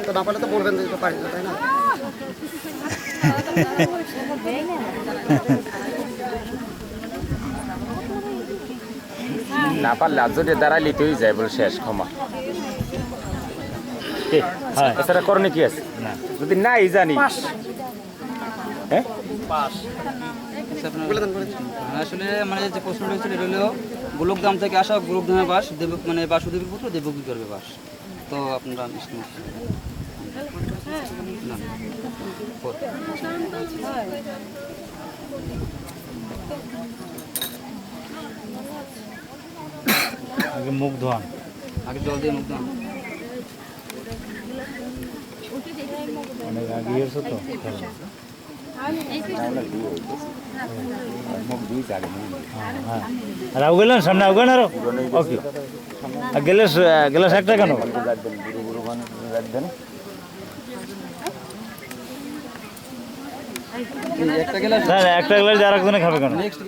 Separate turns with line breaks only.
তো না পারলে তো বলবেন যে তো পারি না, তাই না?
না পারলে আর যদি দাঁড়াইলে তুই যায় বলে শেষ ক্ষমা এছাড়া করণে কি আছে না যদি নাই জানি হ্যাঁ
আসলে মানে যে প্রশ্নটা হচ্ছিল এটা হলো গোলকধাম থেকে আসা গোলকধামে বাস দেব মানে বাসুদেবীর পুত্র দেবকী করবে বাস তো আপনারা নিশ্চয়
আগে মুখ ধোয়ান
আগে জল দিয়ে মুখ দাম
অনেক আগে এসো তো হ্যাঁ আর আউ গেলেন সামনে আউ গেলেন আরো ওকে আর গেলেস গেলেস একটা কেন
একটা গেলে
স্যার একটা গেলে আর একজনে খাবে কেন